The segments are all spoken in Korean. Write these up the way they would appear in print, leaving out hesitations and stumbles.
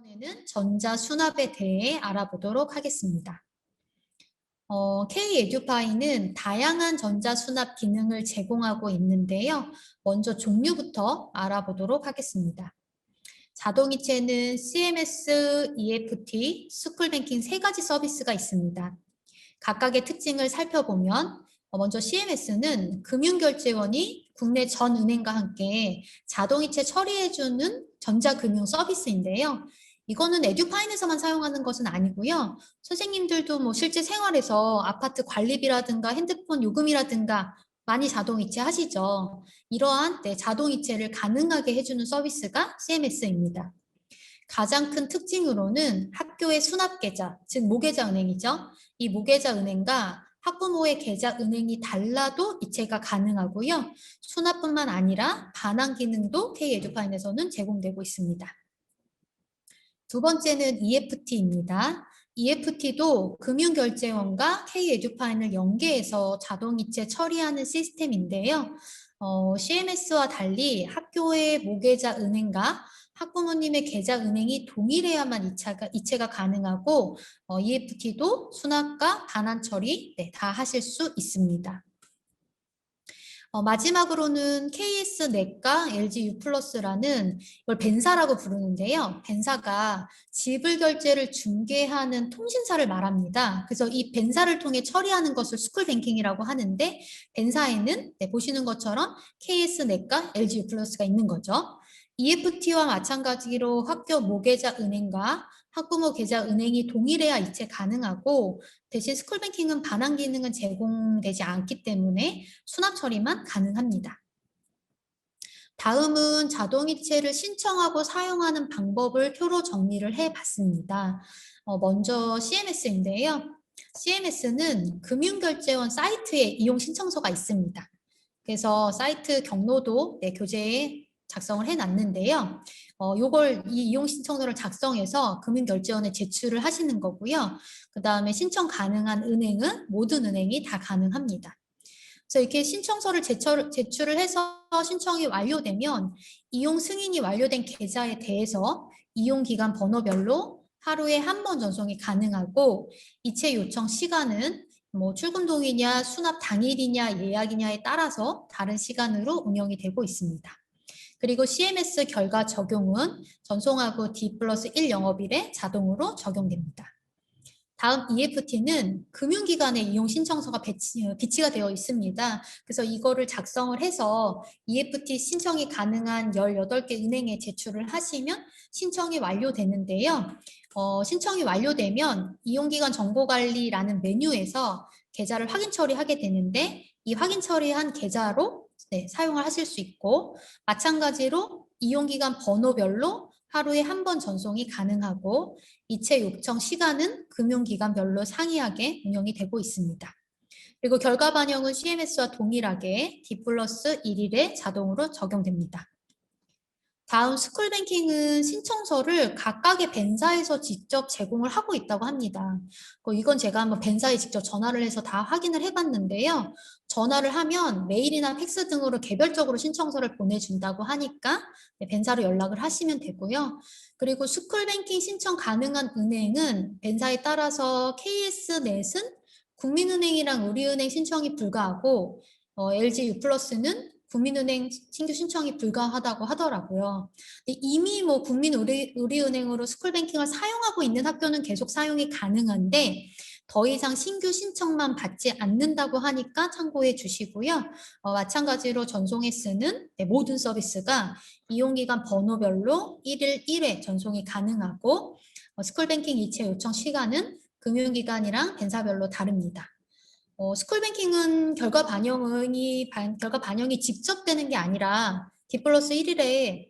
이번에는 전자수납에 대해 알아보도록 하겠습니다. K-에듀파이는 다양한 전자수납 기능을 제공하고 있는데요. 먼저 종류부터 알아보도록 하겠습니다. 자동이체는 CMS, EFT, 스쿨뱅킹 세 가지 서비스가 있습니다. 각각의 특징을 살펴보면 먼저 CMS는 금융결제원이 국내 전 은행과 함께 자동이체 처리해주는 전자금융 서비스인데요. 이거는 에듀파인에서만 사용하는 것은 아니고요. 선생님들도 뭐 실제 생활에서 아파트 관리비라든가 핸드폰 요금이라든가 많이 자동이체 하시죠. 이러한 자동이체를 가능하게 해주는 서비스가 CMS입니다. 가장 큰 특징으로는 학교의 수납계좌, 즉 모계좌 은행이죠. 이 모계좌 은행과 학부모의 계좌 은행이 달라도 이체가 가능하고요. 수납뿐만 아니라 반환 기능도 K-에듀파인에서는 제공되고 있습니다. 두 번째는 EFT입니다. EFT도 금융결제원과 K-에듀파인을 연계해서 자동이체 처리하는 시스템인데요. CMS와 달리 학교의 모계좌 은행과 학부모님의 계좌 은행이 동일해야만 이체가 가능하고 EFT도 수납과 반환 처리 다 하실 수 있습니다. 마지막으로는 KS넷과 LGU플러스라는 이걸 벤사라고 부르는데요. 벤사가 지불 결제를 중개하는 통신사를 말합니다. 그래서 이 벤사를 통해 처리하는 것을 스쿨뱅킹이라고 하는데 벤사에는 보시는 것처럼 KS넷과 LGU플러스가 있는 거죠. EFT와 마찬가지로 학교 모계좌 은행과 학부모 계좌 은행이 동일해야 이체 가능하고 대신 스쿨뱅킹은 반환 기능은 제공되지 않기 때문에 수납 처리만 가능합니다. 다음은 자동이체를 신청하고 사용하는 방법을 표로 정리를 해봤습니다. 먼저 CMS인데요. CMS는 금융결제원 사이트에 이용 신청서가 있습니다. 그래서 사이트 경로도 교재에 작성을 해놨는데요. 이 이용 신청서를 작성해서 금융결제원에 제출을 하시는 거고요. 그 다음에 신청 가능한 은행은 모든 은행이 다 가능합니다. 그래서 이렇게 신청서를 제출을 해서 신청이 완료되면 이용 승인이 완료된 계좌에 대해서 이용기간 번호별로 하루에 한 번 전송이 가능하고 이체 요청 시간은 뭐 출금동이냐 수납 당일이냐 예약이냐에 따라서 다른 시간으로 운영이 되고 있습니다. 그리고 CMS 결과 적용은 전송하고 D+1 영업일에 자동으로 적용됩니다. 다음 EFT는 금융기관에 이용 신청서가 비치가 되어 있습니다. 그래서 이거를 작성을 해서 EFT 신청이 가능한 18개 은행에 제출을 하시면 신청이 완료되는데요. 신청이 완료되면 이용기관 정보관리라는 메뉴에서 계좌를 확인 처리하게 되는데 이 확인 처리한 계좌로 사용을 하실 수 있고 마찬가지로 이용기간 번호별로 하루에 한 번 전송이 가능하고 이체 요청 시간은 금융기관별로 상이하게 운영이 되고 있습니다. 그리고 결과 반영은 CMS와 동일하게 D+1일에 자동으로 적용됩니다. 다음 스쿨뱅킹은 신청서를 각각의 벤사에서 직접 제공을 하고 있다고 합니다. 이건 제가 한번 벤사에 직접 전화를 해서 다 확인을 해봤는데요. 전화를 하면 메일이나 팩스 등으로 개별적으로 신청서를 보내준다고 하니까 벤사로 연락을 하시면 되고요. 그리고 스쿨뱅킹 신청 가능한 은행은 벤사에 따라서 KS넷은 국민은행이랑 우리은행 신청이 불가하고 LGU플러스는 국민은행 신규 신청이 불가하다고 하더라고요. 이미 뭐 우리은행으로 스쿨뱅킹을 사용하고 있는 학교는 계속 사용이 가능한데 더 이상 신규 신청만 받지 않는다고 하니까 참고해 주시고요. 마찬가지로 전송에 쓰는 모든 서비스가 이용기간 번호별로 1일 1회 전송이 가능하고 스쿨뱅킹 이체 요청 시간은 금융기관이랑 벤사별로 다릅니다. 스쿨뱅킹은 결과 반영이 직접 되는 게 아니라 D+1일에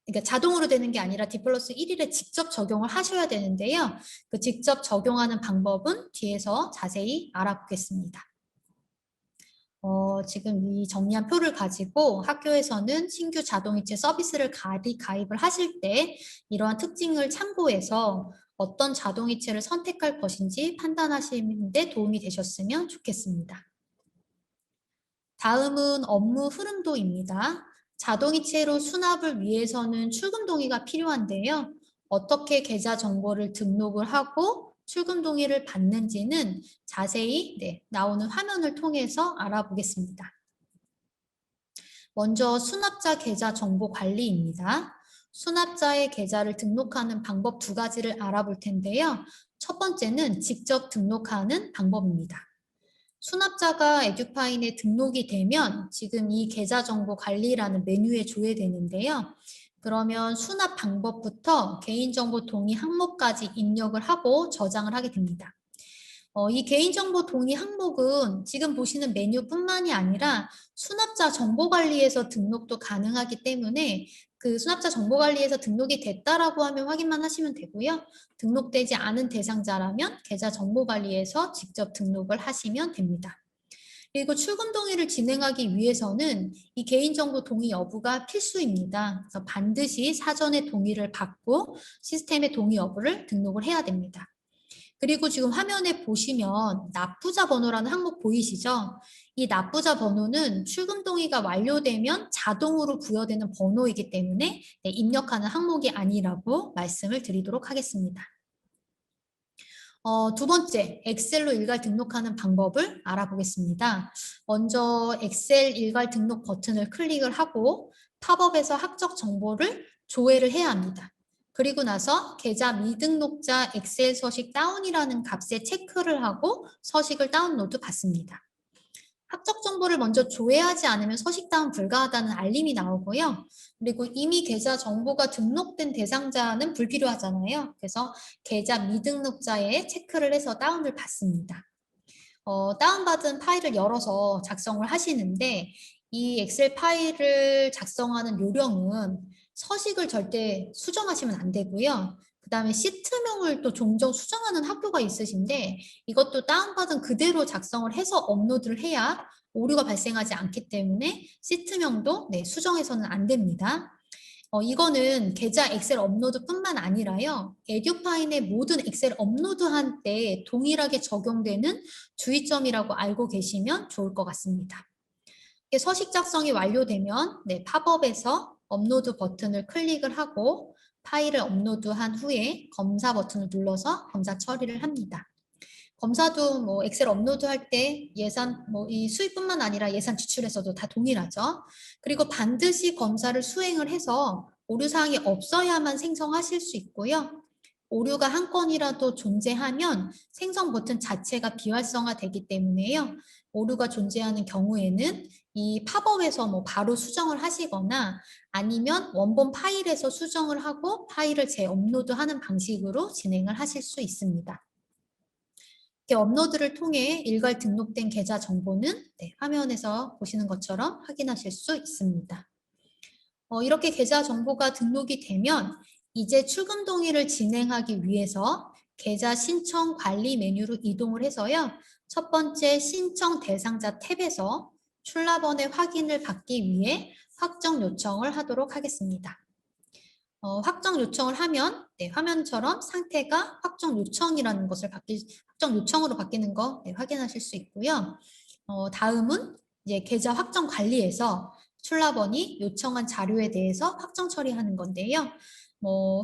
그러니까 자동으로 되는 게 아니라 D+1일에 직접 적용을 하셔야 되는데요. 그 직접 적용하는 방법은 뒤에서 자세히 알아보겠습니다. 지금 이 정리한 표를 가지고 학교에서는 신규 자동이체 서비스를 가입을 하실 때 이러한 특징을 참고해서 어떤 자동이체를 선택할 것인지 판단하시는 데 도움이 되셨으면 좋겠습니다. 다음은 업무 흐름도입니다. 자동이체로 수납을 위해서는 출금 동의가 필요한데요. 어떻게 계좌 정보를 등록을 하고 출금 동의를 받는지는 자세히 나오는 화면을 통해서 알아보겠습니다. 먼저 수납자 계좌 정보 관리입니다. 수납자의 계좌를 등록하는 방법 두 가지를 알아볼 텐데요. 첫 번째는 직접 등록하는 방법입니다. 수납자가 에듀파인에 등록이 되면 지금 이 계좌 정보 관리라는 메뉴에 조회되는데요. 그러면 수납 방법부터 개인정보 동의 항목까지 입력을 하고 저장을 하게 됩니다. 이 개인정보 동의 항목은 지금 보시는 메뉴뿐만이 아니라 수납자 정보관리에서 등록도 가능하기 때문에 그 수납자 정보관리에서 등록이 됐다라고 하면 확인만 하시면 되고요. 등록되지 않은 대상자라면 계좌 정보관리에서 직접 등록을 하시면 됩니다. 그리고 출금 동의를 진행하기 위해서는 이 개인정보 동의 여부가 필수입니다. 그래서 반드시 사전에 동의를 받고 시스템에 동의 여부를 등록을 해야 됩니다. 그리고 지금 화면에 보시면 납부자 번호라는 항목 보이시죠? 이 납부자 번호는 출금 동의가 완료되면 자동으로 부여되는 번호이기 때문에 입력하는 항목이 아니라고 말씀을 드리도록 하겠습니다. 두 번째, 엑셀로 일괄 등록하는 방법을 알아보겠습니다. 먼저 엑셀 일괄 등록 버튼을 클릭을 하고 팝업에서 학적 정보를 조회를 해야 합니다. 그리고 나서 계좌 미등록자 엑셀 서식 다운이라는 값에 체크를 하고 서식을 다운로드 받습니다. 학적 정보를 먼저 조회하지 않으면 서식 다운 불가하다는 알림이 나오고요. 그리고 이미 계좌 정보가 등록된 대상자는 불필요하잖아요. 그래서 계좌 미등록자에 체크를 해서 다운을 받습니다. 다운받은 파일을 열어서 작성을 하시는데 이 엑셀 파일을 작성하는 요령은 서식을 절대 수정하시면 안 되고요. 그 다음에 시트명을 또 종종 수정하는 학교가 있으신데 이것도 다운받은 그대로 작성을 해서 업로드를 해야 오류가 발생하지 않기 때문에 시트명도 수정해서는 안 됩니다. 이거는 계좌 엑셀 업로드뿐만 아니라요. 에듀파인의 모든 엑셀 업로드한 때 동일하게 적용되는 주의점이라고 알고 계시면 좋을 것 같습니다. 서식 작성이 완료되면 팝업에서 업로드 버튼을 클릭을 하고 파일을 업로드한 후에 검사 버튼을 눌러서 검사 처리를 합니다. 검사도 뭐 엑셀 업로드할 때 예산 이 수입뿐만 아니라 예산 지출에서도 다 동일하죠. 그리고 반드시 검사를 수행을 해서 오류사항이 없어야만 생성하실 수 있고요. 오류가 한 건이라도 존재하면 생성 버튼 자체가 비활성화되기 때문에요. 오류가 존재하는 경우에는 이 팝업에서 바로 수정을 하시거나 아니면 원본 파일에서 수정을 하고 파일을 재업로드하는 방식으로 진행을 하실 수 있습니다. 이렇게 업로드를 통해 일괄 등록된 계좌 정보는 화면에서 보시는 것처럼 확인하실 수 있습니다. 이렇게 계좌 정보가 등록이 되면 이제 출금 동의를 진행하기 위해서 계좌 신청 관리 메뉴로 이동을 해서요. 첫 번째 신청 대상자 탭에서 출납원의 확인을 받기 위해 확정 요청을 하도록 하겠습니다. 확정 요청을 하면 화면처럼 상태가 확정 요청이라는 것을 확정 요청으로 바뀌는 거 확인하실 수 있고요. 다음은 이제 계좌 확정 관리에서 출납원이 요청한 자료에 대해서 확정 처리하는 건데요.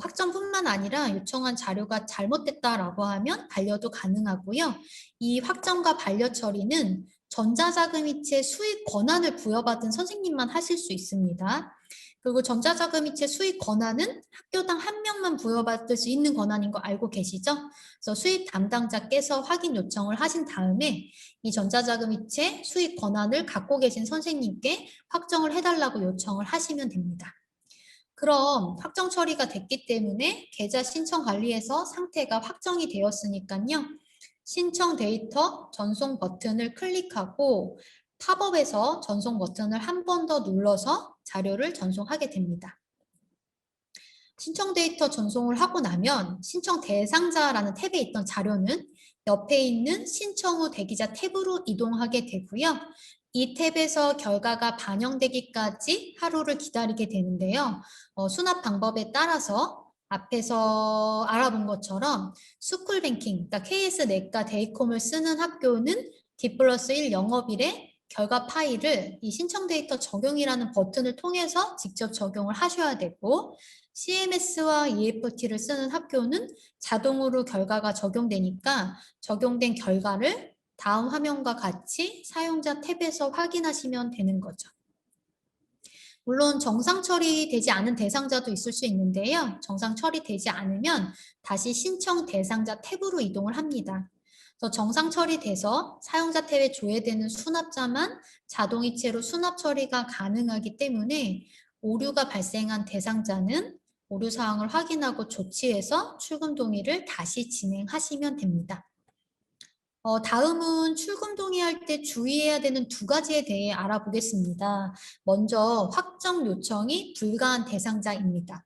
확정뿐만 아니라 요청한 자료가 잘못됐다라고 하면 반려도 가능하고요. 이 확정과 반려 처리는 전자자금이체 수익 권한을 부여받은 선생님만 하실 수 있습니다. 그리고 전자자금이체 수익 권한은 학교당 한 명만 부여받을 수 있는 권한인 거 알고 계시죠? 그래서 수입 담당자께서 확인 요청을 하신 다음에 이 전자자금이체 수익 권한을 갖고 계신 선생님께 확정을 해달라고 요청을 하시면 됩니다. 그럼 확정 처리가 됐기 때문에 계좌 신청 관리에서 상태가 확정이 되었으니까요. 신청 데이터 전송 버튼을 클릭하고 팝업에서 전송 버튼을 한 번 더 눌러서 자료를 전송하게 됩니다. 신청 데이터 전송을 하고 나면 신청 대상자라는 탭에 있던 자료는 옆에 있는 신청 후 대기자 탭으로 이동하게 되고요. 이 탭에서 결과가 반영되기까지 하루를 기다리게 되는데요. 수납 방법에 따라서 앞에서 알아본 것처럼 스쿨뱅킹, 그러니까 KS 내과 데이콤을 쓰는 학교는 D+1 영업일에 결과 파일을 이 신청 데이터 적용이라는 버튼을 통해서 직접 적용을 하셔야 되고 CMS와 EFT를 쓰는 학교는 자동으로 결과가 적용되니까 적용된 결과를 다음 화면과 같이 사용자 탭에서 확인하시면 되는 거죠. 물론 정상 처리되지 않은 대상자도 있을 수 있는데요. 정상 처리되지 않으면 다시 신청 대상자 탭으로 이동을 합니다. 그래서 정상 처리돼서 사용자 탭에 조회되는 수납자만 자동이체로 수납 처리가 가능하기 때문에 오류가 발생한 대상자는 오류 사항을 확인하고 조치해서 출금 동의를 다시 진행하시면 됩니다. 다음은 출금 동의할 때 주의해야 되는 두 가지에 대해 알아보겠습니다. 먼저 확정 요청이 불가한 대상자입니다.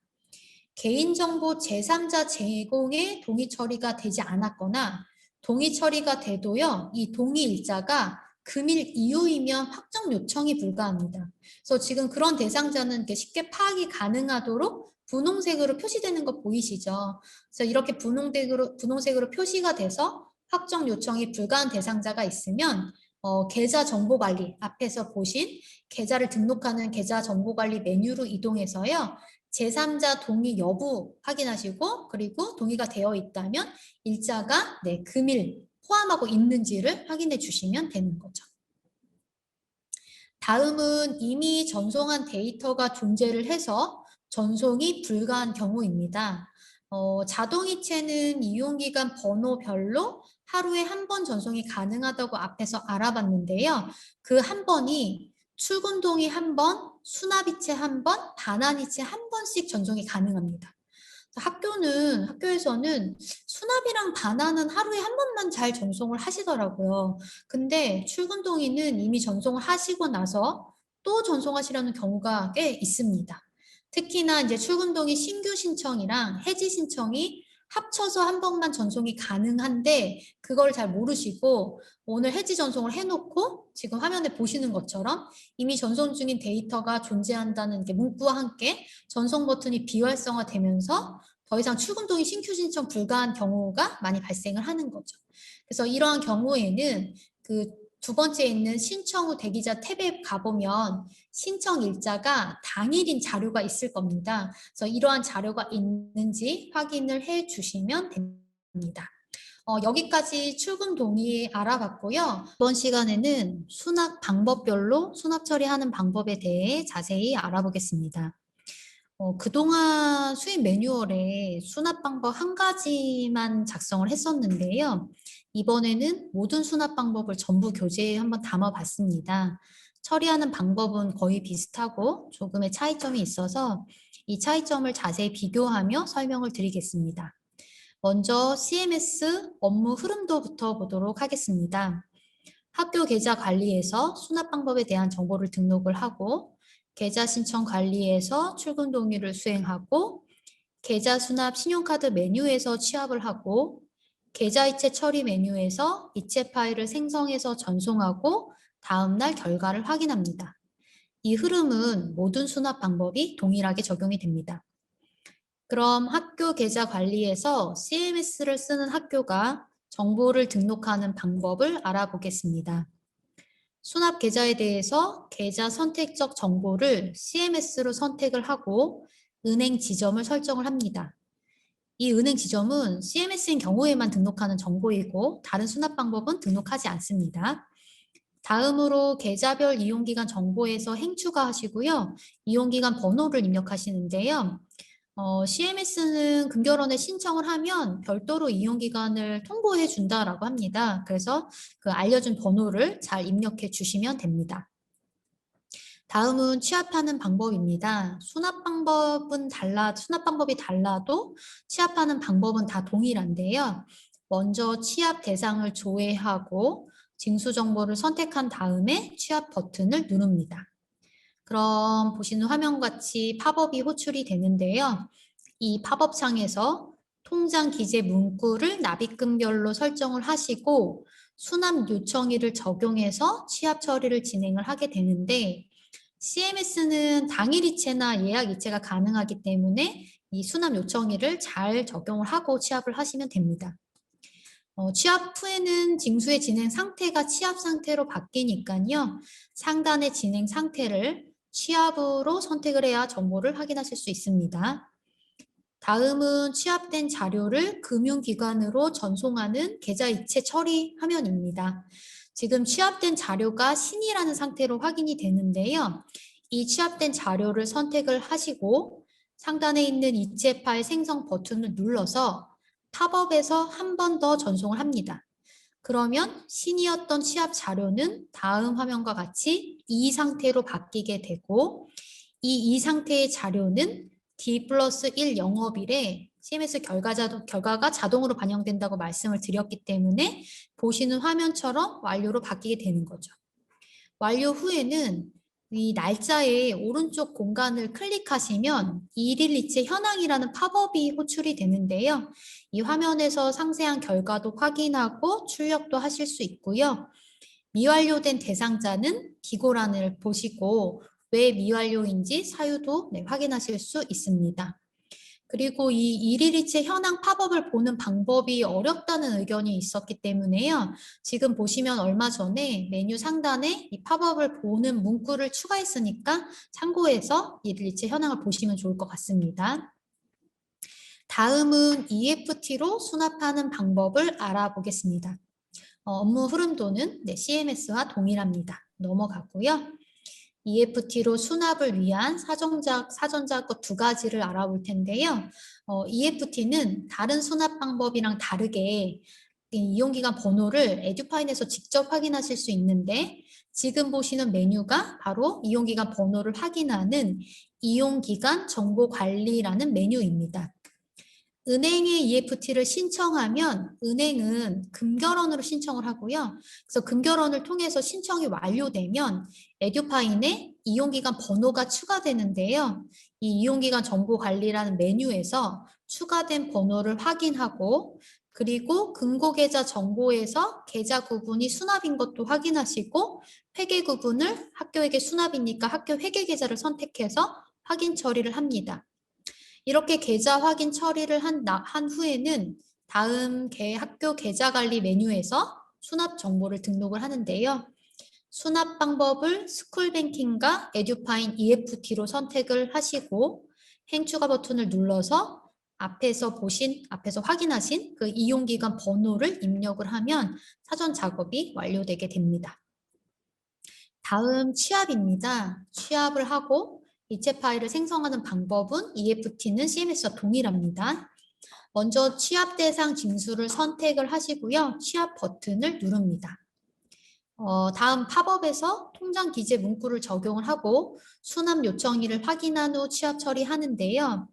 개인정보 제3자 제공에 동의 처리가 되지 않았거나 동의 처리가 돼도요, 이 동의 일자가 금일 이후이면 확정 요청이 불가합니다. 그래서 지금 그런 대상자는 이렇게 쉽게 파악이 가능하도록 분홍색으로 표시되는 거 보이시죠? 그래서 이렇게 분홍색으로 표시가 돼서 확정 요청이 불가한 대상자가 있으면 계좌 정보관리, 앞에서 보신 계좌를 등록하는 계좌 정보관리 메뉴로 이동해서요. 제3자 동의 여부 확인하시고 그리고 동의가 되어 있다면 일자가 금일 포함하고 있는지를 확인해 주시면 되는 거죠. 다음은 이미 전송한 데이터가 존재를 해서 전송이 불가한 경우입니다. 자동이체는 이용기간 번호별로 하루에 한 번 전송이 가능하다고 앞에서 알아봤는데요. 그 한 번이 출금 동의 한 번, 수납이체 한 번, 반환이체 한 번씩 전송이 가능합니다. 학교에서는 수납이랑 반환은 하루에 한 번만 잘 전송을 하시더라고요. 근데 출금 동의는 이미 전송을 하시고 나서 또 전송하시려는 경우가 꽤 있습니다. 특히나 이제 출금 동의 신규 신청이랑 해지 신청이 합쳐서 한 번만 전송이 가능한데 그걸 잘 모르시고 오늘 해지 전송을 해놓고 지금 화면에 보시는 것처럼 이미 전송 중인 데이터가 존재한다는 게 문구와 함께 전송 버튼이 비활성화되면서 더 이상 출금 동의 신규 신청 불가한 경우가 많이 발생을 하는 거죠. 그래서 이러한 경우에는 그 두 번째 있는 신청 후 대기자 탭에 가보면 신청 일자가 당일인 자료가 있을 겁니다. 그래서 이러한 자료가 있는지 확인을 해 주시면 됩니다. 여기까지 출금 동의 알아봤고요. 이번 시간에는 수납 방법별로 수납 처리하는 방법에 대해 자세히 알아보겠습니다. 그동안 수입 매뉴얼에 수납 방법 한 가지만 작성을 했었는데요. 이번에는 모든 수납 방법을 전부 교재에 한번 담아봤습니다. 처리하는 방법은 거의 비슷하고 조금의 차이점이 있어서 이 차이점을 자세히 비교하며 설명을 드리겠습니다. 먼저 CMS 업무 흐름도부터 보도록 하겠습니다. 학교 계좌 관리에서 수납 방법에 대한 정보를 등록을 하고 계좌 신청 관리에서 출금 동의를 수행하고 계좌 수납 신용카드 메뉴에서 취합을 하고 계좌 이체 처리 메뉴에서 이체 파일을 생성해서 전송하고 다음날 결과를 확인합니다. 이 흐름은 모든 수납 방법이 동일하게 적용이 됩니다. 그럼 학교 계좌 관리에서 CMS를 쓰는 학교가 정보를 등록하는 방법을 알아보겠습니다. 수납 계좌에 대해서 계좌 선택적 정보를 CMS로 선택을 하고 은행 지점을 설정을 합니다. 이 은행 지점은 CMS인 경우에만 등록하는 정보이고 다른 수납 방법은 등록하지 않습니다. 다음으로 계좌별 이용기간 정보에서 행추가하시고요. 이용기간 번호를 입력하시는데요. CMS는 금결원에 신청을 하면 별도로 이용기간을 통보해 준다라고 합니다. 그래서 그 알려준 번호를 잘 입력해 주시면 됩니다. 다음은 취합하는 방법입니다. 수납 방법이 달라도 취합하는 방법은 다 동일한데요. 먼저 취합 대상을 조회하고 징수 정보를 선택한 다음에 취합 버튼을 누릅니다. 그럼 보시는 화면과 같이 팝업이 호출이 되는데요. 이 팝업 창에서 통장 기재 문구를 납입금별로 설정을 하시고 수납 요청일을 적용해서 취합 처리를 진행을 하게 되는데 CMS는 당일 이체나 예약 이체가 가능하기 때문에 이 수납 요청일을 잘 적용을 하고 취합을 하시면 됩니다. 취합 후에는 징수의 진행 상태가 취합 상태로 바뀌니까요. 상단의 진행 상태를 취합으로 선택을 해야 정보를 확인하실 수 있습니다. 다음은 취합된 자료를 금융기관으로 전송하는 계좌이체 처리 화면입니다. 지금 취합된 자료가 신이라는 상태로 확인이 되는데요. 이 취합된 자료를 선택을 하시고 상단에 있는 이체 파일 생성 버튼을 눌러서 팝업에서 한 번 더 전송을 합니다. 그러면 신이었던 취합 자료는 다음 화면과 같이 이 상태로 바뀌게 되고 이 상태의 자료는 D+1 영업일에 CMS 결과가 자동으로 반영된다고 말씀을 드렸기 때문에 보시는 화면처럼 완료로 바뀌게 되는 거죠. 완료 후에는 이 날짜의 오른쪽 공간을 클릭하시면 일일이체 현황이라는 팝업이 호출이 되는데요. 이 화면에서 상세한 결과도 확인하고 출력도 하실 수 있고요. 미완료된 대상자는 기고란을 보시고 왜 미완료인지 사유도 확인하실 수 있습니다. 그리고 이 일일이체 현황 팝업을 보는 방법이 어렵다는 의견이 있었기 때문에요. 지금 보시면 얼마 전에 메뉴 상단에 이 팝업을 보는 문구를 추가했으니까 참고해서 일일이체 현황을 보시면 좋을 것 같습니다. 다음은 EFT로 수납하는 방법을 알아보겠습니다. 업무 흐름도는 CMS와 동일합니다. 넘어가고요. EFT로 수납을 위한 사전작 두 가지를 알아볼 텐데요. EFT는 다른 수납 방법이랑 다르게 이용기간 번호를 에듀파인에서 직접 확인하실 수 있는데 지금 보시는 메뉴가 바로 이용기간 번호를 확인하는 이용기간 정보관리라는 메뉴입니다. 은행에 EFT를 신청하면 은행은 금결원으로 신청을 하고요. 그래서 금결원을 통해서 신청이 완료되면 에듀파인에 이용기간 번호가 추가되는데요. 이 이용기간 정보관리라는 메뉴에서 추가된 번호를 확인하고 그리고 금고계좌 정보에서 계좌 구분이 수납인 것도 확인하시고 회계 구분을 학교에게 수납이니까 학교 회계계좌를 선택해서 확인 처리를 합니다. 이렇게 계좌 확인 처리를 한 후에는 다음 학교 계좌 관리 메뉴에서 수납 정보를 등록을 하는데요. 수납 방법을 스쿨뱅킹과 에듀파인 EFT로 선택을 하시고 행추가 버튼을 눌러서 앞에서 확인하신 그 이용기간 번호를 입력을 하면 사전 작업이 완료되게 됩니다. 다음 취합입니다. 취합을 하고 이체 파일을 생성하는 방법은 EFT는 CMS와 동일합니다. 먼저 취합 대상 징수를 선택을 하시고요. 취합 버튼을 누릅니다. 다음 팝업에서 통장 기재 문구를 적용을 하고 수납 요청일을 확인한 후 취합 처리하는데요.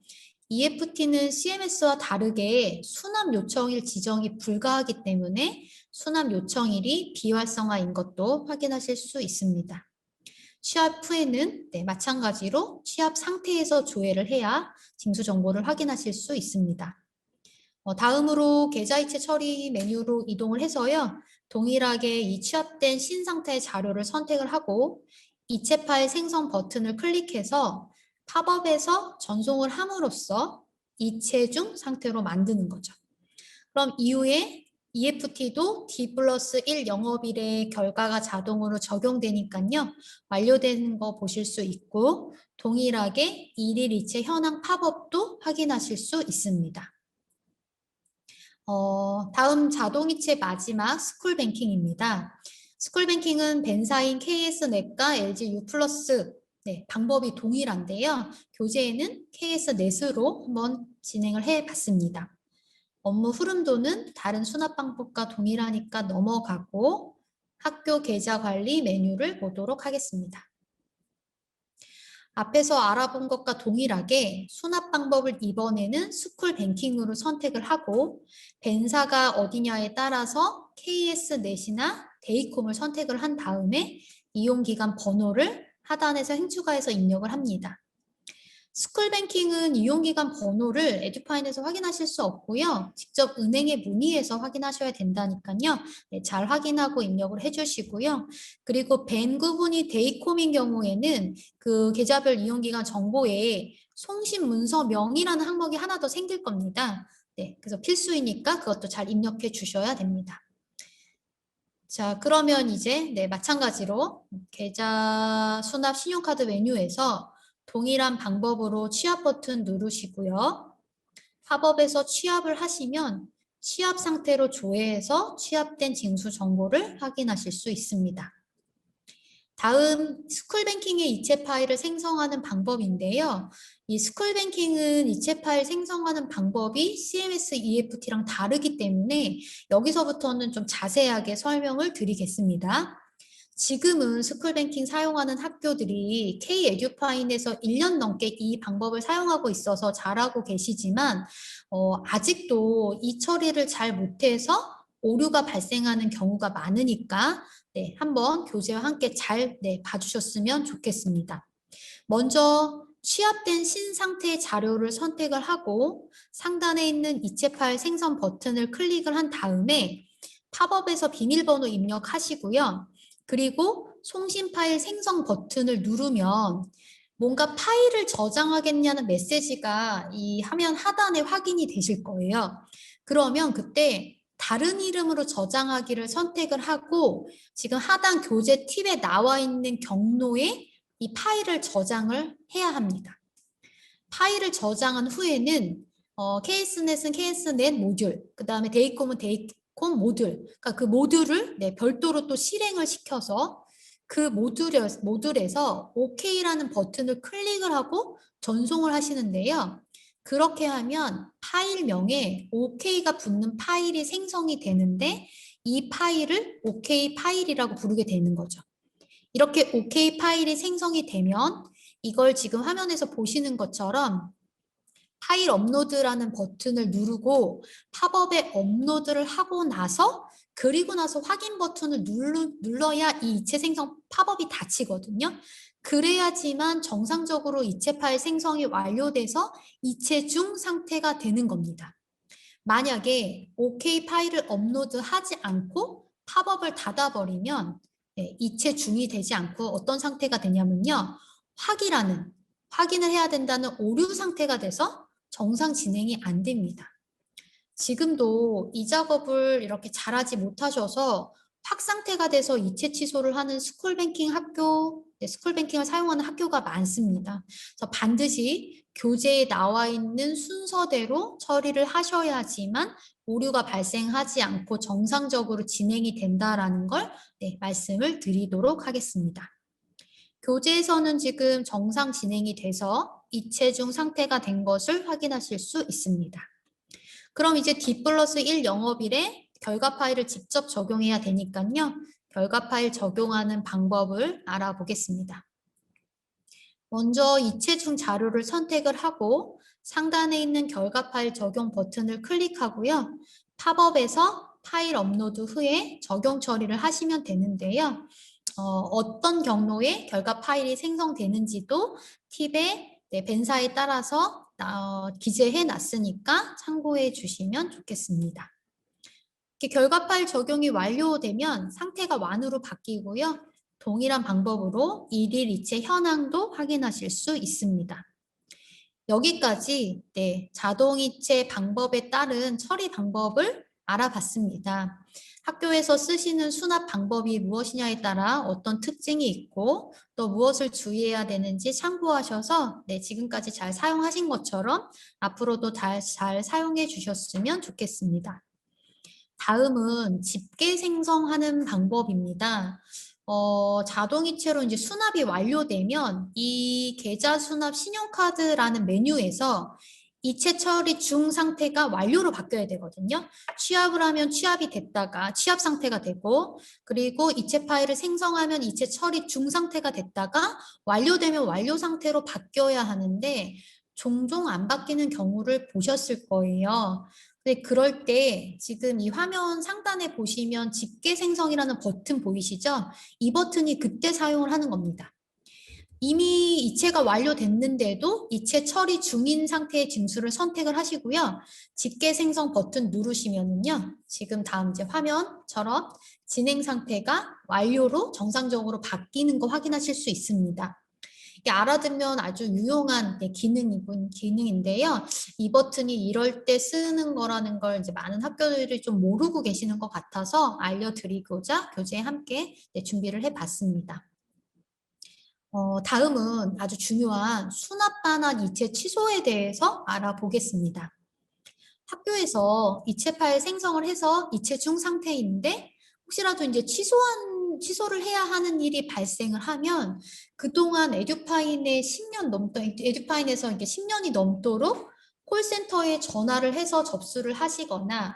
EFT는 CMS와 다르게 수납 요청일 지정이 불가하기 때문에 수납 요청일이 비활성화인 것도 확인하실 수 있습니다. 취합 후에는 마찬가지로 취합 상태에서 조회를 해야 징수 정보를 확인하실 수 있습니다. 다음으로 계좌이체 처리 메뉴로 이동을 해서요. 동일하게 이 취합된 신상태의 자료를 선택을 하고 이체 파일 생성 버튼을 클릭해서 팝업에서 전송을 함으로써 이체 중 상태로 만드는 거죠. 그럼 이후에 EFT도 D+1 영업일의 결과가 자동으로 적용되니까요. 완료된 거 보실 수 있고 동일하게 일일이체 현황 팝업도 확인하실 수 있습니다. 다음 자동이체 마지막 스쿨뱅킹입니다. 스쿨뱅킹은 벤사인 KS넷과 LG U+, 방법이 동일한데요. 교재에는 KS넷으로 한번 진행을 해봤습니다. 업무 흐름도는 다른 수납 방법과 동일하니까 넘어가고 학교 계좌 관리 메뉴를 보도록 하겠습니다. 앞에서 알아본 것과 동일하게 수납 방법을 이번에는 스쿨뱅킹으로 선택을 하고 벤사가 어디냐에 따라서 KS넷이나 데이콤을 선택을 한 다음에 이용기간 번호를 하단에서 행추가해서 입력을 합니다. 스쿨뱅킹은 이용기간 번호를 에듀파인에서 확인하실 수 없고요. 직접 은행에 문의해서 확인하셔야 된다니까요. 잘 확인하고 입력을 해주시고요. 그리고 벤 구분이 데이콤인 경우에는 그 계좌별 이용기간 정보에 송신 문서명이라는 항목이 하나 더 생길 겁니다. 네, 그래서 필수이니까 그것도 잘 입력해 주셔야 됩니다. 자, 그러면 이제 네, 마찬가지로 계좌 수납 신용카드 메뉴에서 동일한 방법으로 취합 버튼 누르시고요. 팝업에서 취합을 하시면 취합 상태로 조회해서 취합된 징수 정보를 확인하실 수 있습니다. 다음 스쿨뱅킹의 이체 파일을 생성하는 방법인데요. 이 스쿨뱅킹은 이체 파일 생성하는 방법이 CMS EFT랑 다르기 때문에 여기서부터는 좀 자세하게 설명을 드리겠습니다. 지금은 스쿨뱅킹 사용하는 학교들이 K-에듀파인에서 1년 넘게 이 방법을 사용하고 있어서 잘하고 계시지만 아직도 이 처리를 잘 못해서 오류가 발생하는 경우가 많으니까 네, 한번 교재와 함께 잘 봐주셨으면 좋겠습니다. 먼저 취합된 신상태의 자료를 선택을 하고 상단에 있는 이체 파일 생성 버튼을 클릭을 한 다음에 팝업에서 비밀번호 입력하시고요. 그리고 송신 파일 생성 버튼을 누르면 뭔가 파일을 저장하겠냐는 메시지가 이 화면 하단에 확인이 되실 거예요. 그러면 그때 다른 이름으로 저장하기를 선택을 하고 지금 하단 교재 팁에 나와 있는 경로에 이 파일을 저장을 해야 합니다. 파일을 저장한 후에는 KSNet은 KSNet 모듈, 그 다음에 데이콤은 데이콤 모듈, 그러니까 그 모듈을 별도로 또 실행을 시켜서 그 모듈에서 OK라는 버튼을 클릭을 하고 전송을 하시는데요. 그렇게 하면 파일명에 OK가 붙는 파일이 생성이 되는데 이 파일을 OK 파일이라고 부르게 되는 거죠. 이렇게 OK 파일이 생성이 되면 이걸 지금 화면에서 보시는 것처럼 파일 업로드라는 버튼을 누르고 팝업에 업로드를 하고 나서 그리고 나서 확인 버튼을 눌러야 이 이체 생성 팝업이 닫히거든요. 그래야지만 정상적으로 이체 파일 생성이 완료돼서 이체 중 상태가 되는 겁니다. 만약에 OK 파일을 업로드하지 않고 팝업을 닫아버리면 이체 중이 되지 않고 어떤 상태가 되냐면요. 확인을 해야 된다는 오류 상태가 돼서 정상 진행이 안 됩니다. 지금도 이 작업을 이렇게 잘하지 못하셔서 확 상태가 돼서 이체 취소를 하는 스쿨뱅킹 학교, 스쿨뱅킹을 사용하는 학교가 많습니다. 그래서 반드시 교재에 나와 있는 순서대로 처리를 하셔야지만 오류가 발생하지 않고 정상적으로 진행이 된다라는 걸 말씀을 드리도록 하겠습니다. 교재에서는 지금 정상 진행이 돼서 이체 중 상태가 된 것을 확인하실 수 있습니다. 그럼 이제 D+1 영업일에 결과 파일을 직접 적용해야 되니까요. 결과 파일 적용하는 방법을 알아보겠습니다. 먼저 이체 중 자료를 선택을 하고 상단에 있는 결과 파일 적용 버튼을 클릭하고요. 팝업에서 파일 업로드 후에 적용 처리를 하시면 되는데요. 어떤 경로에 결과 파일이 생성되는지도 팁에 벤사에 따라서 기재해 놨으니까 참고해 주시면 좋겠습니다. 이렇게 결과 파일 적용이 완료되면 상태가 완으로 바뀌고요. 동일한 방법으로 일일 이체 현황도 확인하실 수 있습니다. 여기까지 자동이체 방법에 따른 처리 방법을 알아봤습니다. 학교에서 쓰시는 수납 방법이 무엇이냐에 따라 어떤 특징이 있고 또 무엇을 주의해야 되는지 참고하셔서 지금까지 잘 사용하신 것처럼 앞으로도 잘 사용해 주셨으면 좋겠습니다. 다음은 집계 생성하는 방법입니다. 자동이체로 이제 수납이 완료되면 이 계좌 수납 신용카드라는 메뉴에서 이체 처리 중 상태가 완료로 바뀌어야 되거든요. 취합을 하면 취합이 됐다가 취합 상태가 되고 그리고 이체 파일을 생성하면 이체 처리 중 상태가 됐다가 완료되면 완료 상태로 바뀌어야 하는데 종종 안 바뀌는 경우를 보셨을 거예요. 근데 그럴 때 지금 이 화면 상단에 보시면 집계 생성이라는 버튼 보이시죠? 이 버튼이 그때 사용을 하는 겁니다. 이미 이체가 완료됐는데도 이체 처리 중인 상태의 징수를 선택을 하시고요. 집계 생성 버튼 누르시면은요. 지금 다음 이제 화면처럼 진행 상태가 완료로 정상적으로 바뀌는 거 확인하실 수 있습니다. 이게 알아두면 아주 유용한 기능인데요. 이 버튼이 이럴 때 쓰는 거라는 걸 이제 많은 학교들이 좀 모르고 계시는 것 같아서 알려드리고자 교재에 함께 준비를 해봤습니다. 다음은 아주 중요한 수납 반환 이체 취소에 대해서 알아보겠습니다. 학교에서 이체 파일 생성을 해서 이체 중 상태인데 혹시라도 이제 취소를 해야 하는 일이 발생을 하면 그동안 에듀파인에서 이게 10년이 넘도록 콜센터에 전화를 해서 접수를 하시거나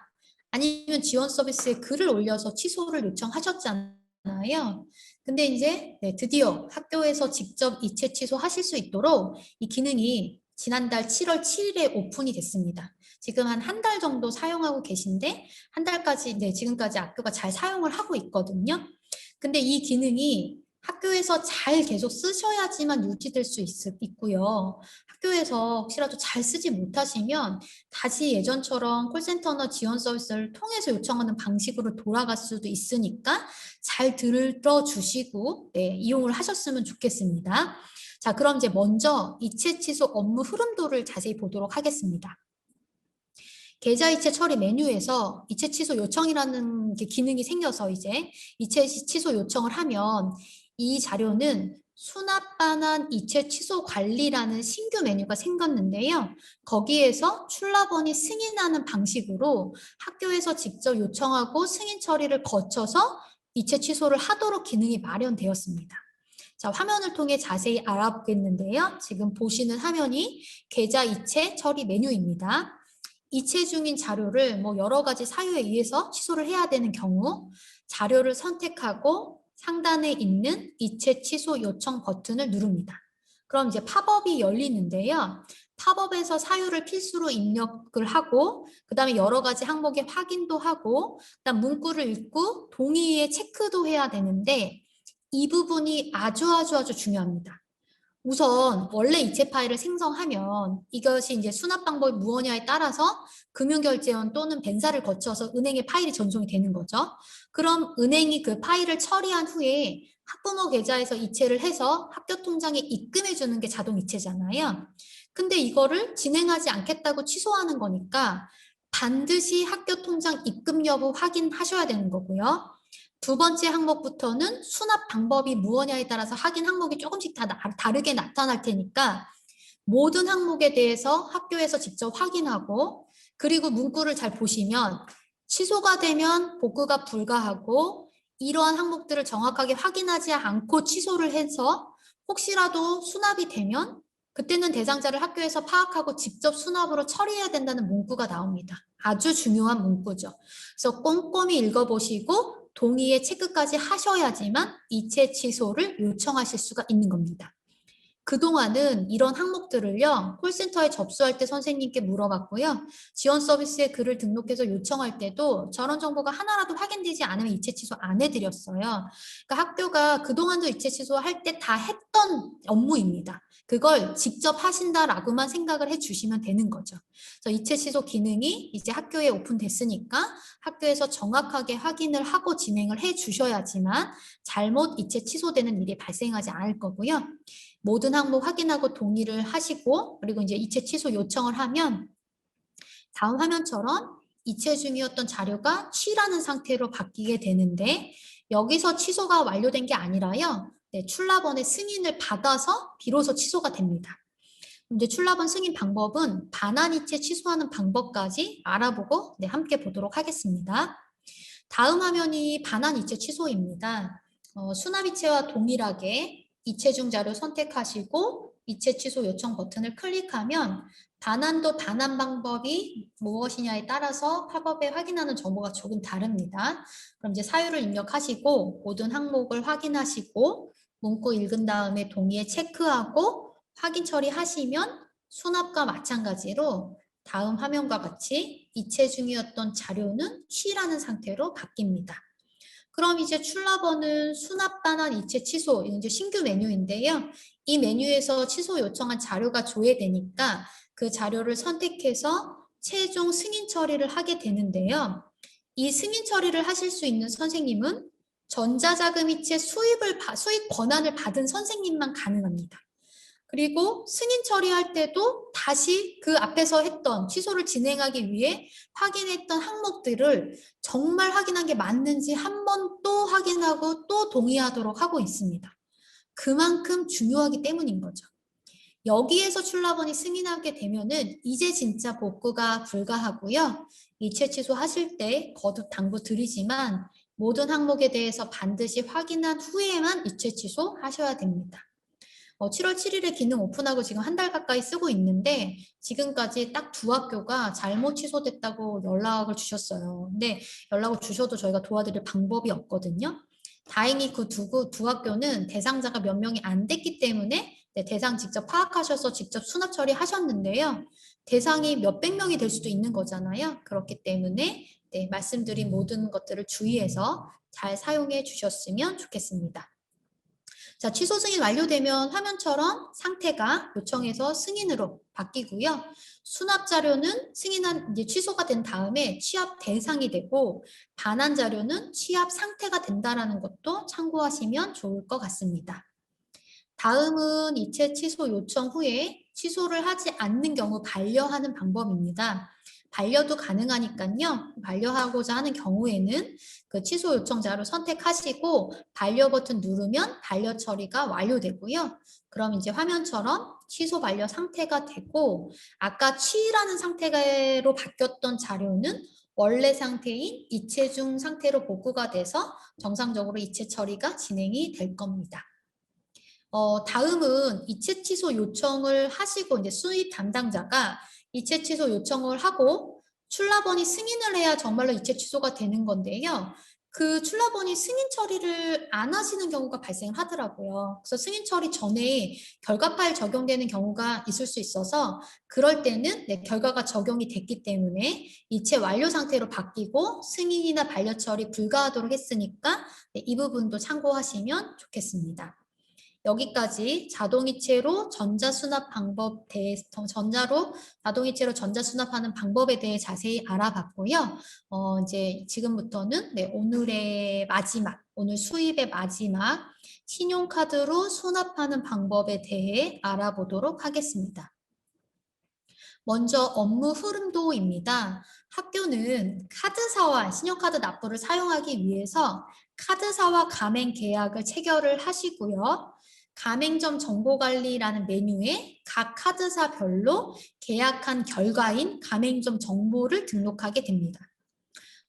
아니면 지원 서비스에 글을 올려서 취소를 요청하셨잖아요. 근데 이제 드디어 학교에서 직접 이체 취소하실 수 있도록 이 기능이 지난달 7월 7일에 오픈이 됐습니다. 지금 한 달 정도 사용하고 계신데 한 달까지 지금까지 학교가 잘 사용을 하고 있거든요. 근데 이 기능이 학교에서 잘 계속 쓰셔야지만 유지될 수 있고요. 학교에서 혹시라도 잘 쓰지 못하시면 다시 예전처럼 콜센터나 지원 서비스를 통해서 요청하는 방식으로 돌아갈 수도 있으니까 잘 들어주시고 이용을 하셨으면 좋겠습니다. 자, 그럼 이제 먼저 이체 취소 업무 흐름도를 자세히 보도록 하겠습니다. 계좌 이체 처리 메뉴에서 이체 취소 요청이라는 기능이 생겨서 이제 이체 취소 요청을 하면 이 자료는 수납 반환 이체 취소 관리라는 신규 메뉴가 생겼는데요. 거기에서 출납원이 승인하는 방식으로 학교에서 직접 요청하고 승인 처리를 거쳐서 이체 취소를 하도록 기능이 마련되었습니다. 자, 화면을 통해 자세히 알아보겠는데요. 지금 보시는 화면이 계좌 이체 처리 메뉴입니다. 이체 중인 자료를 여러 가지 사유에 의해서 취소를 해야 되는 경우 자료를 선택하고 상단에 있는 이체 취소 요청 버튼을 누릅니다. 그럼 이제 팝업이 열리는데요. 팝업에서 사유를 필수로 입력을 하고 그 다음에 여러 가지 항목의 확인도 하고 그다음 문구를 읽고 동의에 체크도 해야 되는데 이 부분이 아주 중요합니다. 우선 원래 이체 파일을 생성하면 이것이 이제 수납 방법이 무엇이냐에 따라서 금융결제원 또는 벤사를 거쳐서 은행에 파일이 전송이 되는 거죠. 그럼 은행이 그 파일을 처리한 후에 학부모 계좌에서 이체를 해서 학교 통장에 입금해 주는 게 자동 이체잖아요. 근데 이거를 진행하지 않겠다고 취소하는 거니까 반드시 학교 통장 입금 여부 확인하셔야 되는 거고요. 두 번째 항목부터는 수납 방법이 무엇냐에 따라서 확인 항목이 조금씩 다 다르게 나타날 테니까 모든 항목에 대해서 학교에서 직접 확인하고 그리고 문구를 잘 보시면 취소가 되면 복구가 불가하고 이러한 항목들을 정확하게 확인하지 않고 취소를 해서 혹시라도 수납이 되면 그때는 대상자를 학교에서 파악하고 직접 수납으로 처리해야 된다는 문구가 나옵니다. 아주 중요한 문구죠. 그래서 꼼꼼히 읽어보시고 동의에 체크까지 하셔야지만 이체 취소를 요청하실 수가 있는 겁니다. 그동안은 이런 항목들을요, 콜센터에 접수할 때 선생님께 물어봤고요. 지원 서비스에 글을 등록해서 요청할 때도 저런 정보가 하나라도 확인되지 않으면 이체 취소 안 해드렸어요. 그러니까 학교가 그동안도 이체 취소할 때 다 했던 업무입니다. 그걸 직접 하신다라고만 생각을 해주시면 되는 거죠. 그래서 이체 취소 기능이 이제 학교에 오픈됐으니까 학교에서 정확하게 확인을 하고 진행을 해주셔야지만 잘못 이체 취소되는 일이 발생하지 않을 거고요. 모든 항목 확인하고 동의를 하시고 그리고 이제 이체 취소 요청을 하면 다음 화면처럼 이체 중이었던 자료가 취라는 상태로 바뀌게 되는데 여기서 취소가 완료된 게 아니라요. 출납원의 승인을 받아서 비로소 취소가 됩니다. 이제 출납원 승인 방법은 반환 이체 취소하는 방법까지 알아보고 함께 보도록 하겠습니다. 다음 화면이 반환 이체 취소입니다. 수납 이체와 동일하게 이체 중 자료 선택하시고 이체 취소 요청 버튼을 클릭하면 반환도 반환 방법이 무엇이냐에 따라서 팝업에 확인하는 정보가 조금 다릅니다. 그럼 이제 사유를 입력하시고 모든 항목을 확인하시고 문구 읽은 다음에 동의에 체크하고 확인 처리하시면 수납과 마찬가지로 다음 화면과 같이 이체 중이었던 자료는 취라는 상태로 바뀝니다. 그럼 이제 출납원은 수납 반환 이체 취소, 이제 신규 메뉴인데요. 이 메뉴에서 취소 요청한 자료가 조회되니까 그 자료를 선택해서 최종 승인 처리를 하게 되는데요. 이 승인 처리를 하실 수 있는 선생님은 전자자금 이체 수입 권한을 받은 선생님만 가능합니다. 그리고 승인 처리할 때도 다시 그 앞에서 했던 취소를 진행하기 위해 확인했던 항목들을 정말 확인한 게 맞는지 한 번 또 확인하고 또 동의하도록 하고 있습니다. 그만큼 중요하기 때문인 거죠. 여기에서 출납원이 승인하게 되면은 이제 진짜 복구가 불가하고요. 이체 취소하실 때 거듭 당부드리지만 모든 항목에 대해서 반드시 확인한 후에만 이체 취소하셔야 됩니다. 7월 7일에 기능 오픈하고 지금 한 달 가까이 쓰고 있는데 지금까지 딱 두 학교가 잘못 취소됐다고 연락을 주셨어요. 근데 연락을 주셔도 저희가 도와드릴 방법이 없거든요. 다행히 그 두 학교는 대상자가 몇 명이 안 됐기 때문에 대상 직접 파악하셔서 직접 수납 처리하셨는데요. 대상이 몇백 명이 될 수도 있는 거잖아요. 그렇기 때문에 말씀드린 모든 것들을 주의해서 잘 사용해 주셨으면 좋겠습니다. 자, 취소 승인 완료되면 화면처럼 상태가 요청에서 승인으로 바뀌고요. 수납 자료는 승인한 이제 취소가 된 다음에 취합 대상이 되고 반환 자료는 취합 상태가 된다라는 것도 참고하시면 좋을 것 같습니다. 다음은 이체 취소 요청 후에 취소를 하지 않는 경우 반려하는 방법입니다. 반려도 가능하니까요. 반려하고자 하는 경우에는 그 취소 요청자로 선택하시고 반려 버튼 누르면 반려 처리가 완료되고요. 그럼 이제 화면처럼 취소 반려 상태가 되고 아까 취라는 상태로 바뀌었던 자료는 원래 상태인 이체 중 상태로 복구가 돼서 정상적으로 이체 처리가 진행이 될 겁니다. 다음은 이체 취소 요청을 하시고 이제 수입 담당자가 이체 취소 요청을 하고 출납원이 승인을 해야 정말로 이체 취소가 되는 건데요. 그 출납원이 승인 처리를 안 하시는 경우가 발생하더라고요. 그래서 승인 처리 전에 결과 파일 적용되는 경우가 있을 수 있어서 그럴 때는 결과가 적용이 됐기 때문에 이체 완료 상태로 바뀌고 승인이나 반려 처리 불가하도록 했으니까 이 부분도 참고하시면 좋겠습니다. 여기까지 자동이체로 전자수납 방법 전자로 자동이체로 전자수납하는 방법에 대해 자세히 알아봤고요. 이제 지금부터는 오늘의 마지막, 오늘 수입의 마지막 신용카드로 수납하는 방법에 대해 알아보도록 하겠습니다. 먼저 업무 흐름도입니다. 학교는 카드사와 신용카드 납부를 사용하기 위해서 카드사와 가맹 계약을 체결을 하시고요. 가맹점 정보관리라는 메뉴에 각 카드사별로 계약한 결과인 가맹점 정보를 등록하게 됩니다.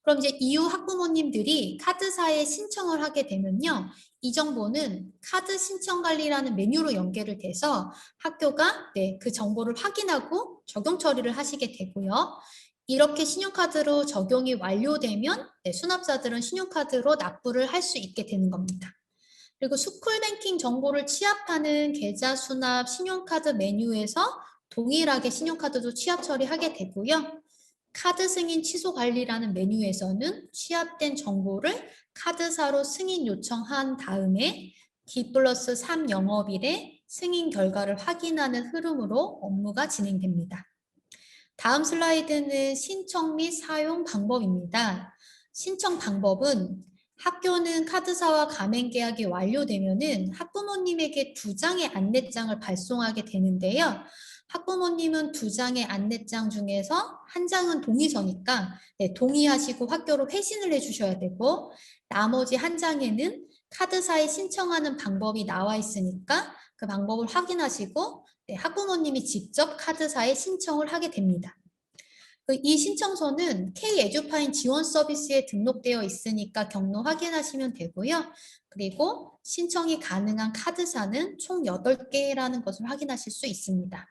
그럼 이제 이후 학부모님들이 카드사에 신청을 하게 되면요. 이 정보는 카드 신청 관리라는 메뉴로 연결을 돼서 학교가 그 정보를 확인하고 적용 처리를 하시게 되고요. 이렇게 신용카드로 적용이 완료되면 수납자들은 신용카드로 납부를 할 수 있게 되는 겁니다. 그리고 스쿨뱅킹 정보를 취합하는 계좌 수납 신용카드 메뉴에서 동일하게 신용카드도 취합 처리하게 되고요. 카드 승인 취소 관리라는 메뉴에서는 취합된 정보를 카드사로 승인 요청한 다음에 D+3 영업일에 승인 결과를 확인하는 흐름으로 업무가 진행됩니다. 다음 슬라이드는 신청 및 사용 방법입니다. 신청 방법은 학교는 카드사와 가맹 계약이 완료되면은 학부모님에게 2장의 안내장을 발송하게 되는데요. 학부모님은 2장의 안내장 중에서 한 장은 동의서니까 동의하시고 학교로 회신을 해주셔야 되고 나머지 한 장에는 카드사에 신청하는 방법이 나와 있으니까 그 방법을 확인하시고 학부모님이 직접 카드사에 신청을 하게 됩니다. 이 신청서는 K-에듀파인 지원 서비스에 등록되어 있으니까 경로 확인하시면 되고요. 그리고 신청이 가능한 카드사는 총 8개라는 것을 확인하실 수 있습니다.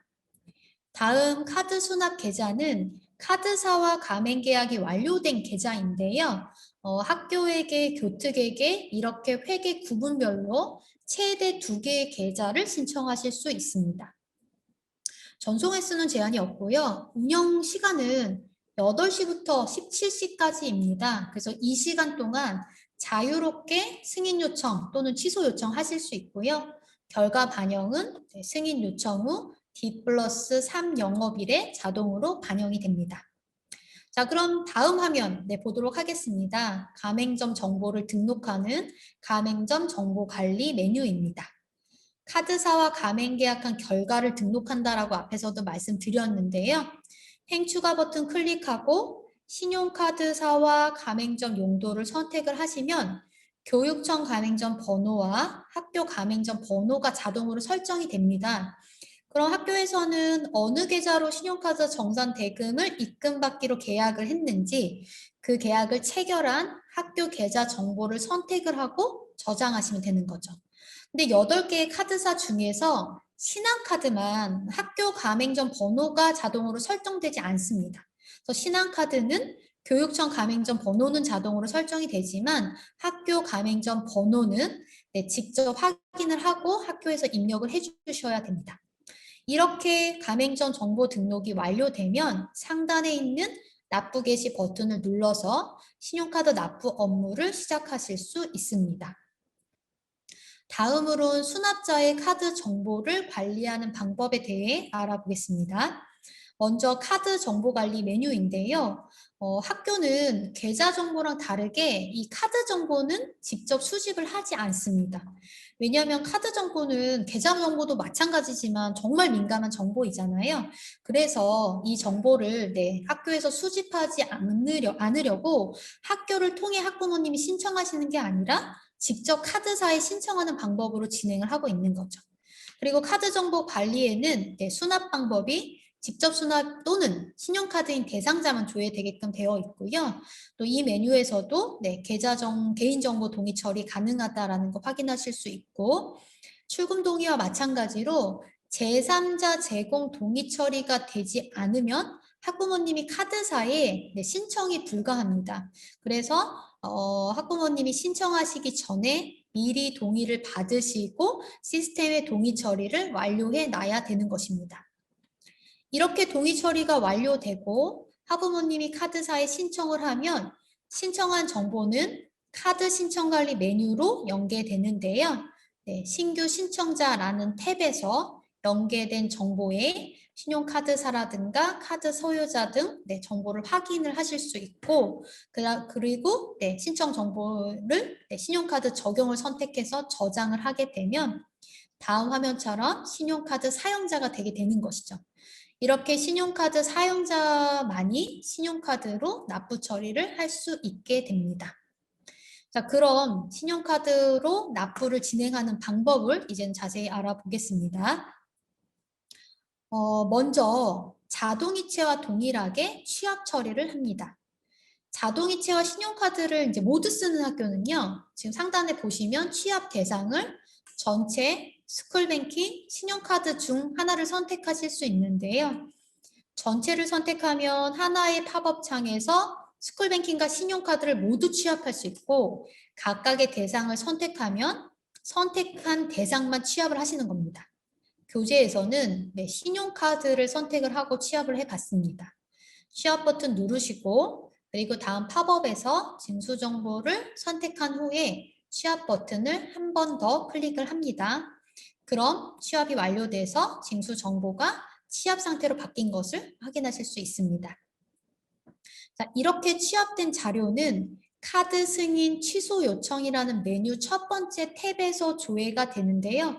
다음 카드 수납 계좌는 카드사와 가맹 계약이 완료된 계좌인데요. 학교에게, 교특에게 이렇게 회계 구분별로 최대 2개의 계좌를 신청하실 수 있습니다. 전송 횟수는 제한이 없고요. 운영 시간은 8시부터 17시까지입니다. 그래서 이 시간 동안 자유롭게 승인 요청 또는 취소 요청 하실 수 있고요. 결과 반영은 승인 요청 후 D+3 영업일에 자동으로 반영이 됩니다. 자, 그럼 다음 화면 보도록 하겠습니다. 가맹점 정보를 등록하는 가맹점 정보 관리 메뉴입니다. 카드사와 가맹 계약한 결과를 등록한다라고 앞에서도 말씀드렸는데요. 행추가 버튼 클릭하고 신용카드사와 가맹점 용도를 선택을 하시면 교육청 가맹점 번호와 학교 가맹점 번호가 자동으로 설정이 됩니다. 그럼 학교에서는 어느 계좌로 신용카드 정산 대금을 입금받기로 계약을 했는지 그 계약을 체결한 학교 계좌 정보를 선택을 하고 저장하시면 되는 거죠. 근데 8개의 카드사 중에서 신한카드만 학교 가맹점 번호가 자동으로 설정되지 않습니다. 그래서 신한카드는 교육청 가맹점 번호는 자동으로 설정이 되지만 학교 가맹점 번호는 직접 확인을 하고 학교에서 입력을 해주셔야 됩니다. 이렇게 가맹점 정보 등록이 완료되면 상단에 있는 납부 개시 버튼을 눌러서 신용카드 납부 업무를 시작하실 수 있습니다. 다음으로는 수납자의 카드 정보를 관리하는 방법에 대해 알아보겠습니다. 먼저 카드 정보 관리 메뉴인데요. 학교는 계좌 정보랑 다르게 이 카드 정보는 직접 수집을 하지 않습니다. 왜냐하면 카드 정보는 계좌 정보도 마찬가지지만 정말 민감한 정보이잖아요. 그래서 이 정보를 학교에서 수집하지 않으려고 학교를 통해 학부모님이 신청하시는 게 아니라 직접 카드사에 신청하는 방법으로 진행을 하고 있는 거죠. 그리고 카드 정보 관리에는 수납 방법이 직접 수납 또는 신용카드인 대상자만 조회되게끔 되어 있고요. 또 이 메뉴에서도 개인정보 동의 처리 가능하다라는 거 확인하실 수 있고, 출금 동의와 마찬가지로 제3자 제공 동의 처리가 되지 않으면 학부모님이 카드사에 신청이 불가합니다. 그래서 학부모님이 신청하시기 전에 미리 동의를 받으시고 시스템의 동의 처리를 완료해 놔야 되는 것입니다. 이렇게 동의 처리가 완료되고 학부모님이 카드사에 신청을 하면 신청한 정보는 카드 신청관리 메뉴로 연계되는데요. 신규 신청자라는 탭에서 연계된 정보에 신용카드사라든가 카드 소유자 등 정보를 확인을 하실 수 있고 그리고 신청 정보를 신용카드 적용을 선택해서 저장을 하게 되면 다음 화면처럼 신용카드 사용자가 되게 되는 것이죠. 이렇게 신용카드 사용자만이 신용카드로 납부 처리를 할 수 있게 됩니다. 자, 그럼 신용카드로 납부를 진행하는 방법을 이제는 자세히 알아보겠습니다. 먼저 자동이체와 동일하게 취합 처리를 합니다. 자동이체와 신용카드를 이제 모두 쓰는 학교는요. 지금 상단에 보시면 취합 대상을 전체, 스쿨뱅킹, 신용카드 중 하나를 선택하실 수 있는데요. 전체를 선택하면 하나의 팝업 창에서 스쿨뱅킹과 신용카드를 모두 취합할 수 있고 각각의 대상을 선택하면 선택한 대상만 취합을 하시는 겁니다. 교재에서는 신용카드를 선택을 하고 취합을 해봤습니다. 취합 버튼 누르시고 그리고 다음 팝업에서 징수 정보를 선택한 후에 취합 버튼을 한 번 더 클릭을 합니다. 그럼 취합이 완료돼서 징수 정보가 취합 상태로 바뀐 것을 확인하실 수 있습니다. 자, 이렇게 취합된 자료는 카드 승인 취소 요청이라는 메뉴 첫 번째 탭에서 조회가 되는데요.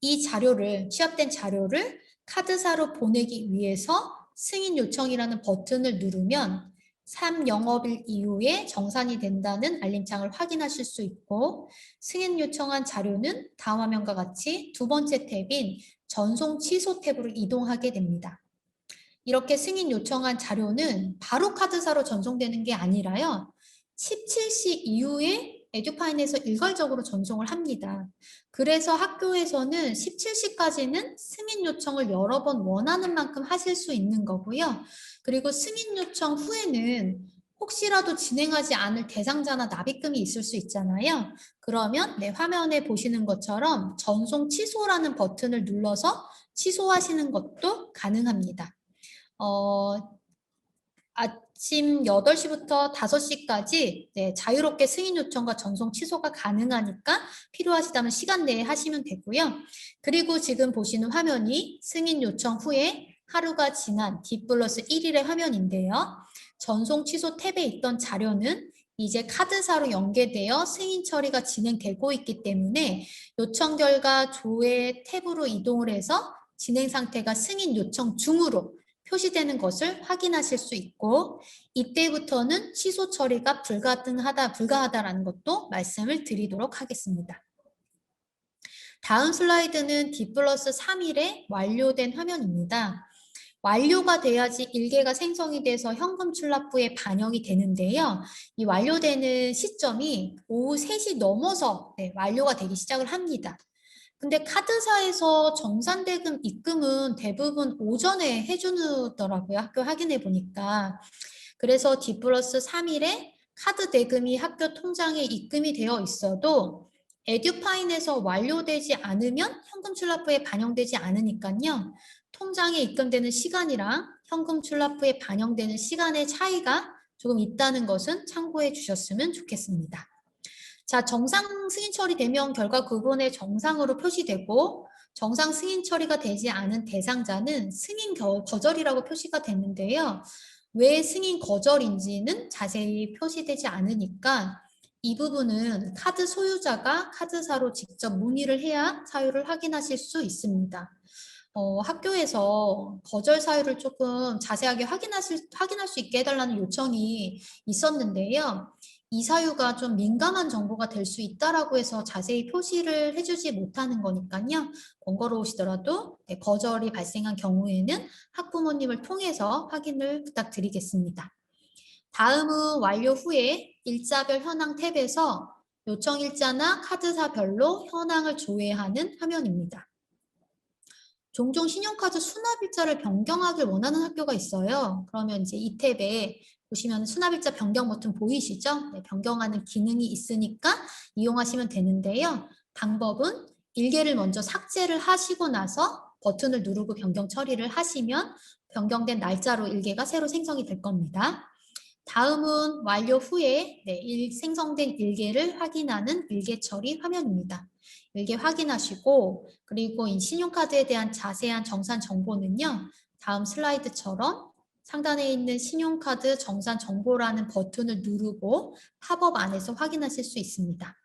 이 자료를, 취합된 자료를 카드사로 보내기 위해서 승인 요청이라는 버튼을 누르면 3영업일 이후에 정산이 된다는 알림창을 확인하실 수 있고 승인 요청한 자료는 다음 화면과 같이 두 번째 탭인 전송 취소 탭으로 이동하게 됩니다. 이렇게 승인 요청한 자료는 바로 카드사로 전송되는 게 아니라요. 17시 이후에 에듀파인에서 일괄적으로 전송을 합니다. 그래서 학교에서는 17시까지는 승인 요청을 여러 번 원하는 만큼 하실 수 있는 거고요. 그리고 승인 요청 후에는 혹시라도 진행하지 않을 대상자나 납입금이 있을 수 있잖아요. 그러면 화면에 보시는 것처럼 전송 취소라는 버튼을 눌러서 취소하시는 것도 가능합니다. 아침 8시부터 5시까지 자유롭게 승인 요청과 전송 취소가 가능하니까 필요하시다면 시간 내에 하시면 되고요. 그리고 지금 보시는 화면이 승인 요청 후에 하루가 지난 D+1일의 화면인데요. 전송 취소 탭에 있던 자료는 이제 카드사로 연계되어 승인 처리가 진행되고 있기 때문에 요청 결과 조회 탭으로 이동을 해서 진행 상태가 승인 요청 중으로 표시되는 것을 확인하실 수 있고, 이때부터는 취소 처리가 불가하다라는 것도 말씀을 드리도록 하겠습니다. 다음 슬라이드는 D+3일에 완료된 화면입니다. 완료가 돼야지 일개가 생성이 돼서 현금 출납부에 반영이 되는데요. 이 완료되는 시점이 오후 3시 넘어서 완료가 되기 시작을 합니다. 근데 카드사에서 정산대금 입금은 대부분 오전에 해주더라고요. 학교 확인해 보니까. 그래서 D+3일에 카드 대금이 학교 통장에 입금이 되어 있어도 에듀파인에서 완료되지 않으면 현금 출납부에 반영되지 않으니까요. 통장에 입금되는 시간이랑 현금 출납부에 반영되는 시간의 차이가 조금 있다는 것은 참고해 주셨으면 좋겠습니다. 자, 정상 승인 처리되면 결과 구분에 정상으로 표시되고, 정상 승인 처리가 되지 않은 대상자는 승인 거절이라고 표시가 됐는데요. 왜 승인 거절인지는 자세히 표시되지 않으니까 이 부분은 카드 소유자가 카드사로 직접 문의를 해야 사유를 확인하실 수 있습니다. 학교에서 거절 사유를 조금 자세하게 확인할 수 있게 해달라는 요청이 있었는데요. 이 사유가 좀 민감한 정보가 될 수 있다라고 해서 자세히 표시를 해주지 못하는 거니까요. 번거로우시더라도 거절이 발생한 경우에는 학부모님을 통해서 확인을 부탁드리겠습니다. 다음은 완료 후에 일자별 현황 탭에서 요청 일자나 카드사별로 현황을 조회하는 화면입니다. 종종 신용카드 수납일자를 변경하길 원하는 학교가 있어요. 그러면 이제 이 탭에 보시면 수납일자 변경 버튼 보이시죠? 네, 변경하는 기능이 있으니까 이용하시면 되는데요. 방법은 일개를 먼저 삭제를 하시고 나서 버튼을 누르고 변경 처리를 하시면 변경된 날짜로 일개가 새로 생성이 될 겁니다. 다음은 완료 후에 생성된 일개를 확인하는 일개 처리 화면입니다. 일개 확인하시고, 그리고 이 신용카드에 대한 자세한 정산 정보는요. 다음 슬라이드처럼 상단에 있는 신용카드 정산 정보라는 버튼을 누르고 팝업 안에서 확인하실 수 있습니다.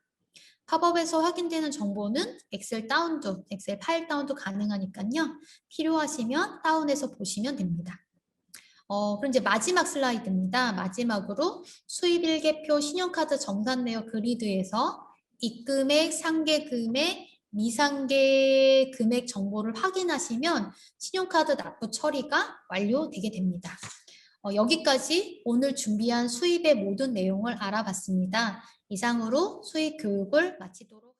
팝업에서 확인되는 정보는 엑셀 파일 다운도 가능하니까요. 필요하시면 다운해서 보시면 됩니다. 그럼 이제 마지막 슬라이드입니다. 마지막으로 수입일개표 신용카드 정산 내역 그리드에서 입금액, 상계금액, 미상계 금액 정보를 확인하시면 신용카드 납부 처리가 완료되게 됩니다. 여기까지 오늘 준비한 수입의 모든 내용을 알아봤습니다. 이상으로 수입 교육을 마치도록